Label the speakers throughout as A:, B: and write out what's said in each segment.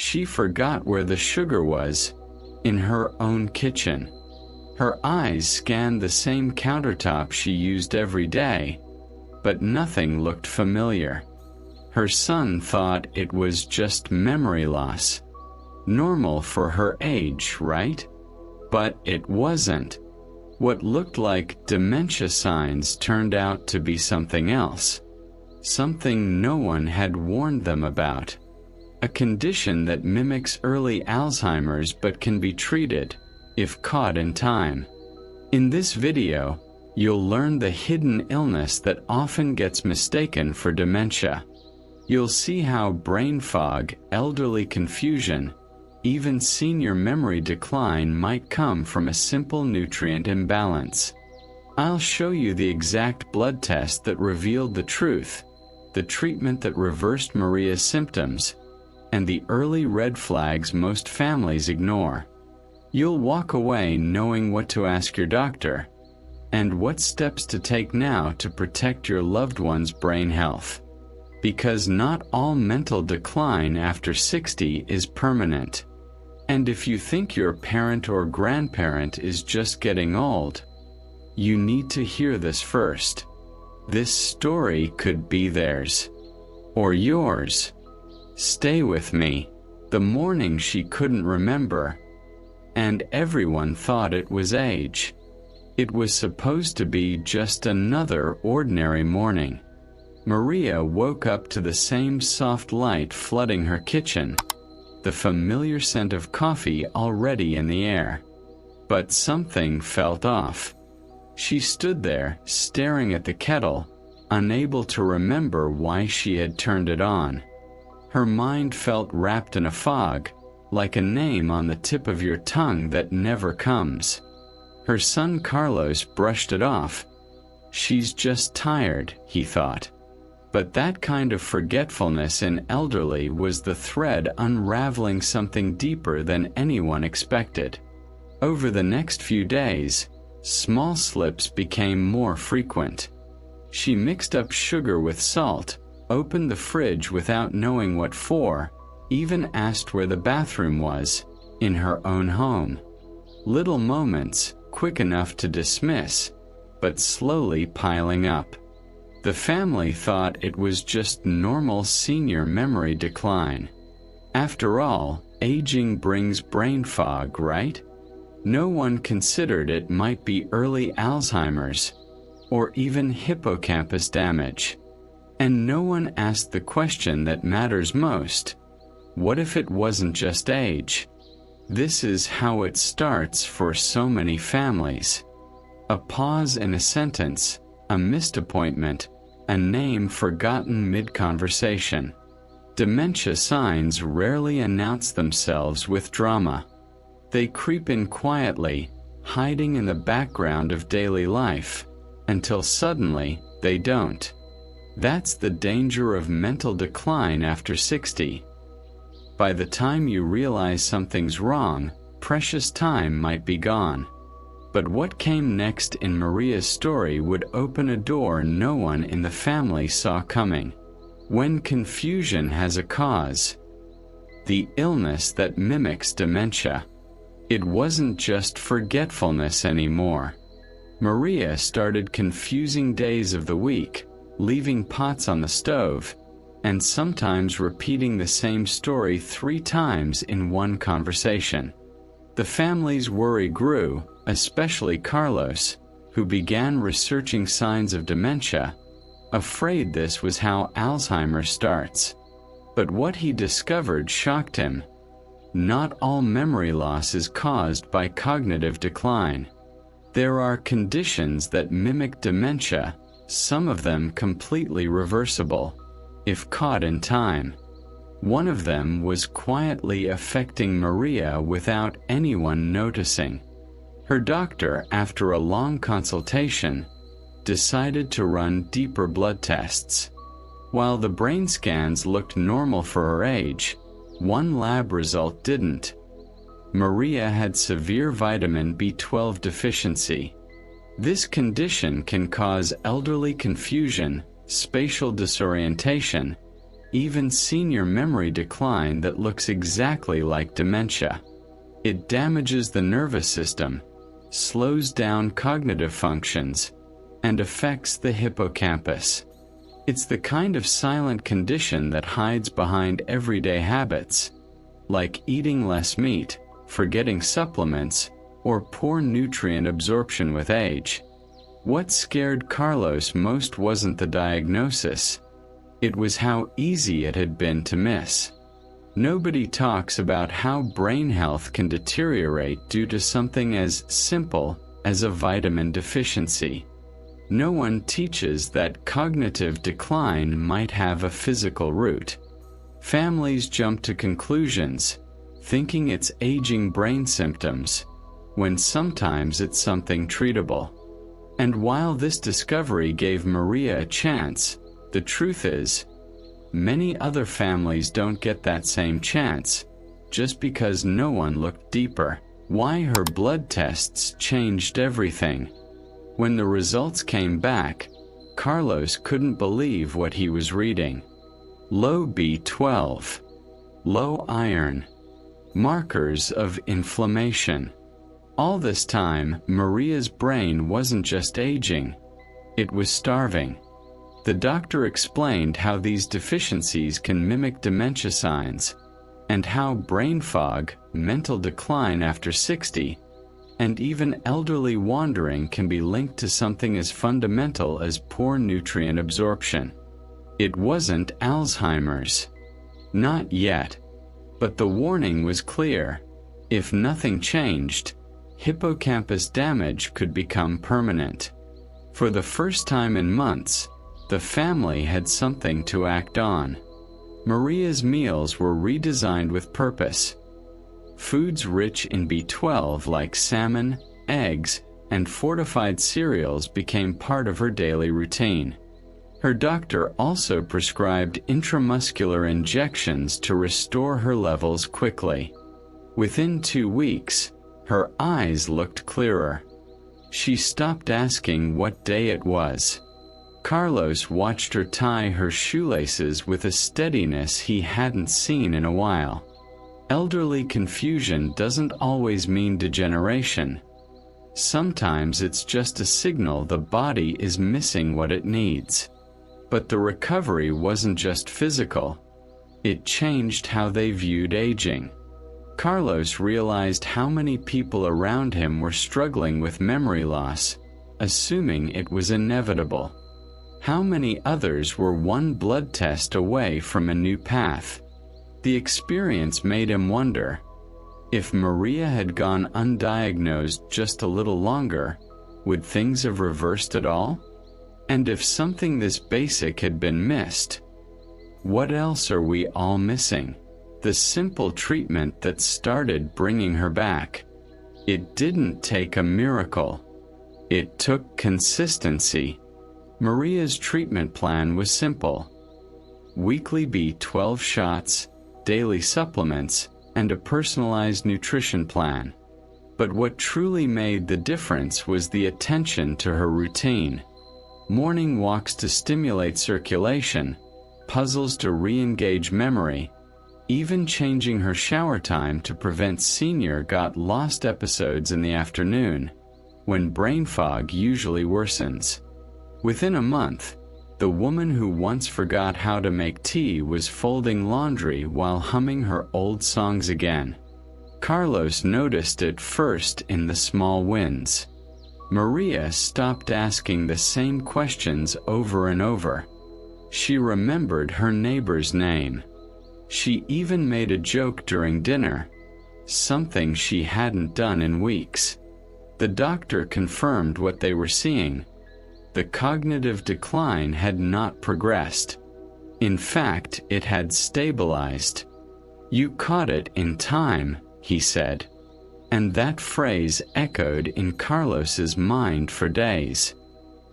A: She forgot where the sugar was, in her own kitchen. Her eyes scanned the same countertop she used every day, but nothing looked familiar. Her son thought it was just memory loss. Normal for her age, right? But it wasn't. What looked like dementia signs turned out to be something else. Something no one had warned them about. A condition that mimics early Alzheimer's but can be treated, if caught in time. In this video, you'll learn the hidden illness that often gets mistaken for dementia. You'll see how brain fog, elderly confusion, even senior memory decline might come from a simple nutrient imbalance. I'll show you the exact blood test that revealed the truth, the treatment that reversed Maria's symptoms, and the early red flags most families ignore. You'll walk away knowing what to ask your doctor, and what steps to take now to protect your loved one's brain health. Because not all mental decline after 60 is permanent. And if you think your parent or grandparent is just getting old, you need to hear this first. This story could be theirs. Or yours. Stay with me. The morning she couldn't remember. And everyone thought it was age. It was supposed to be just another ordinary morning. Maria woke up to the same soft light flooding her kitchen, the familiar scent of coffee already in the air. But something felt off. She stood there, staring at the kettle, unable to remember why she had turned it on. Her mind felt wrapped in a fog, like a name on the tip of your tongue that never comes. Her son Carlos brushed it off. She's just tired, he thought. But that kind of forgetfulness in elderly was the thread unraveling something deeper than anyone expected. Over the next few days, small slips became more frequent. She mixed up sugar with salt, opened the fridge without knowing what for, even asked where the bathroom was, in her own home. Little moments, quick enough to dismiss, but slowly piling up. The family thought it was just normal senior memory decline. After all, aging brings brain fog, right? No one considered it might be early Alzheimer's, or even hippocampus damage. And no one asked the question that matters most. What if it wasn't just age? This is how it starts for so many families. A pause in a sentence, a missed appointment, a name forgotten mid-conversation. Dementia signs rarely announce themselves with drama. They creep in quietly, hiding in the background of daily life, until suddenly they don't. That's the danger of mental decline after 60. By the time you realize something's wrong, precious time might be gone. But what came next in Maria's story would open a door no one in the family saw coming. When confusion has a cause. The illness that mimics dementia. It wasn't just forgetfulness anymore. Maria started confusing days of the week, leaving pots on the stove, and sometimes repeating the same story 3 times in one conversation. The family's worry grew, especially Carlos, who began researching signs of dementia, afraid this was how Alzheimer's starts. But what he discovered shocked him. Not all memory loss is caused by cognitive decline. There are conditions that mimic dementia, some of them completely reversible, if caught in time. One of them was quietly affecting Maria without anyone noticing. Her doctor, after a long consultation, decided to run deeper blood tests. While the brain scans looked normal for her age, one lab result didn't. Maria had severe vitamin B12 deficiency. This condition can cause elderly confusion, spatial disorientation, even senior memory decline that looks exactly like dementia. It damages the nervous system, slows down cognitive functions, and affects the hippocampus. It's the kind of silent condition that hides behind everyday habits, like eating less meat, forgetting supplements, or poor nutrient absorption with age. What scared Carlos most wasn't the diagnosis. It was how easy it had been to miss. Nobody talks about how brain health can deteriorate due to something as simple as a vitamin deficiency. No one teaches that cognitive decline might have a physical root. Families jump to conclusions, thinking it's aging brain symptoms, when sometimes it's something treatable. And while this discovery gave Maria a chance, the truth is, many other families don't get that same chance, just because no one looked deeper. Why her blood tests changed everything. When the results came back, Carlos couldn't believe what he was reading. Low B12, low iron, markers of inflammation. All this time, Maria's brain wasn't just aging, it was starving. The doctor explained how these deficiencies can mimic dementia signs, and how brain fog, mental decline after 60, and even elderly wandering can be linked to something as fundamental as poor nutrient absorption. It wasn't Alzheimer's. Not yet. But the warning was clear. If nothing changed, hippocampus damage could become permanent. For the first time in months, the family had something to act on. Maria's meals were redesigned with purpose. Foods rich in B12 like salmon, eggs, and fortified cereals became part of her daily routine. Her doctor also prescribed intramuscular injections to restore her levels quickly. Within 2 weeks, her eyes looked clearer. She stopped asking what day it was. Carlos watched her tie her shoelaces with a steadiness he hadn't seen in a while. Elderly confusion doesn't always mean degeneration. Sometimes it's just a signal the body is missing what it needs. But the recovery wasn't just physical. It changed how they viewed aging. Carlos realized how many people around him were struggling with memory loss, assuming it was inevitable. How many others were one blood test away from a new path? The experience made him wonder, if Maria had gone undiagnosed just a little longer, would things have reversed at all? And if something this basic had been missed, what else are we all missing? The simple treatment that started bringing her back. It didn't take a miracle. It took consistency. Maria's treatment plan was simple. Weekly B12 shots, daily supplements, and a personalized nutrition plan. But what truly made the difference was the attention to her routine. Morning walks to stimulate circulation, puzzles to re-engage memory, even changing her shower time to prevent senior got lost episodes in the afternoon, when brain fog usually worsens. Within a month, the woman who once forgot how to make tea was folding laundry while humming her old songs again. Carlos noticed it first in the small wins. Maria stopped asking the same questions over and over. She remembered her neighbor's name. She even made a joke during dinner, something she hadn't done in weeks. The doctor confirmed what they were seeing. The cognitive decline had not progressed. In fact, it had stabilized. "You caught it in time," he said. And that phrase echoed in Carlos's mind for days.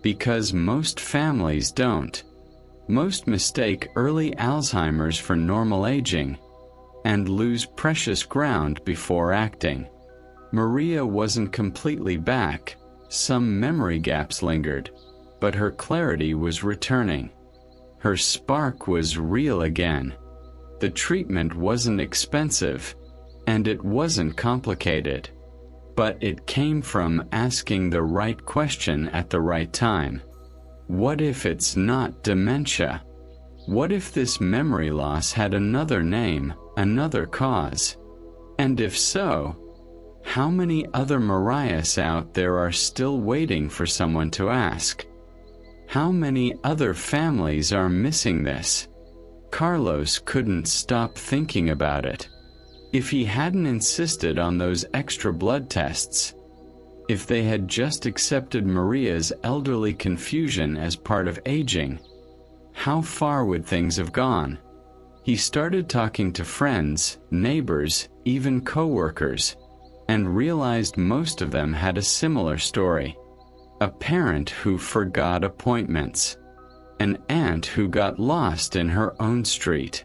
A: Because most families don't. Most mistake early Alzheimer's for normal aging, and lose precious ground before acting. Maria wasn't completely back. Some memory gaps lingered, but her clarity was returning. Her spark was real again. The treatment wasn't expensive, and it wasn't complicated. But it came from asking the right question at the right time. What if it's not dementia? What if this memory loss had another name, another cause? And if so, how many other Mariahs out there are still waiting for someone to ask? How many other families are missing this? Carlos couldn't stop thinking about it. If he hadn't insisted on those extra blood tests, if they had just accepted Maria's elderly confusion as part of aging, how far would things have gone? He started talking to friends, neighbors, even co-workers, and realized most of them had a similar story. A parent who forgot appointments. An aunt who got lost in her own street.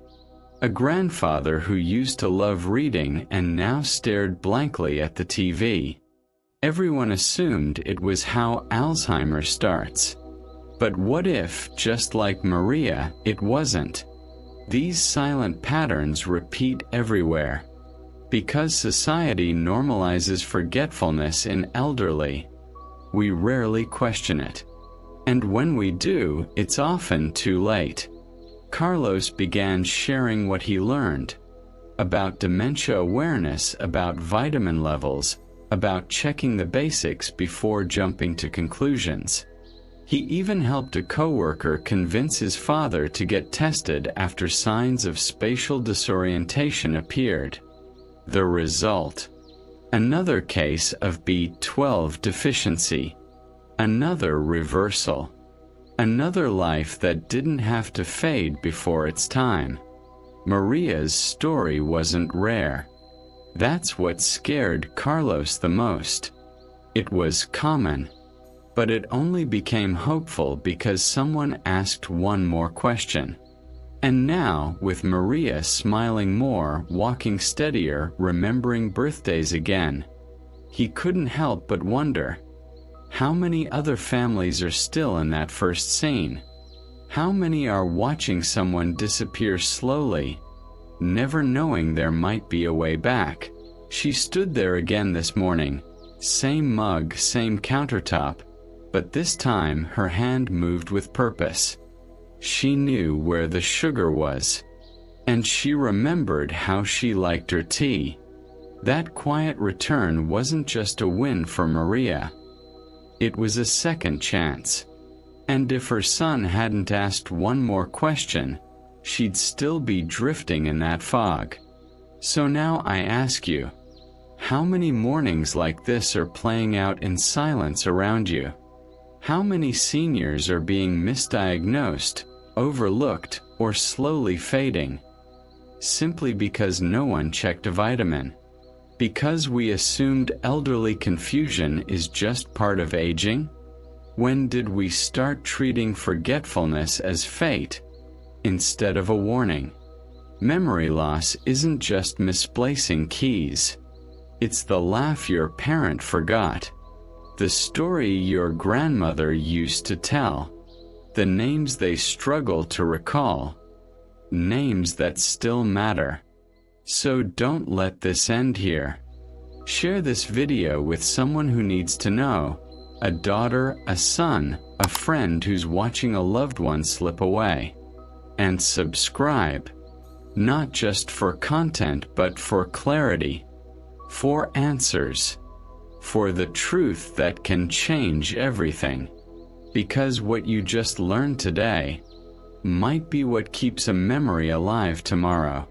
A: A grandfather who used to love reading and now stared blankly at the TV. Everyone assumed it was how Alzheimer's starts. But what if, just like Maria, it wasn't? These silent patterns repeat everywhere. Because society normalizes forgetfulness in elderly, we rarely question it. And when we do, it's often too late. Carlos began sharing what he learned about dementia awareness, about vitamin levels, about checking the basics before jumping to conclusions. He even helped a coworker convince his father to get tested after signs of spatial disorientation appeared. The result: another case of B12 deficiency. Another reversal. Another life that didn't have to fade before its time. Maria's story wasn't rare. That's what scared Carlos the most. It was common. But it only became hopeful because someone asked one more question. And now, with Maria smiling more, walking steadier, remembering birthdays again, he couldn't help but wonder, how many other families are still in that first scene? How many are watching someone disappear slowly, never knowing there might be a way back? She stood there again this morning, same mug, same countertop, but this time her hand moved with purpose. She knew where the sugar was, and she remembered how she liked her tea. That quiet return wasn't just a win for Maria. It was a second chance. And if her son hadn't asked one more question, she'd still be drifting in that fog. So now I ask you, how many mornings like this are playing out in silence around you? How many seniors are being misdiagnosed, overlooked, or slowly fading? Simply because no one checked a vitamin. Because we assumed elderly confusion is just part of aging? When did we start treating forgetfulness as fate instead of a warning? Memory loss isn't just misplacing keys. It's the laugh your parent forgot, the story your grandmother used to tell, the names they struggle to recall, names that still matter. So don't let this end here. Share this video with someone who needs to know, a daughter, a son, a friend who's watching a loved one slip away. And subscribe, not just for content but for clarity, for answers, for the truth that can change everything. Because what you just learned today might be what keeps a memory alive tomorrow.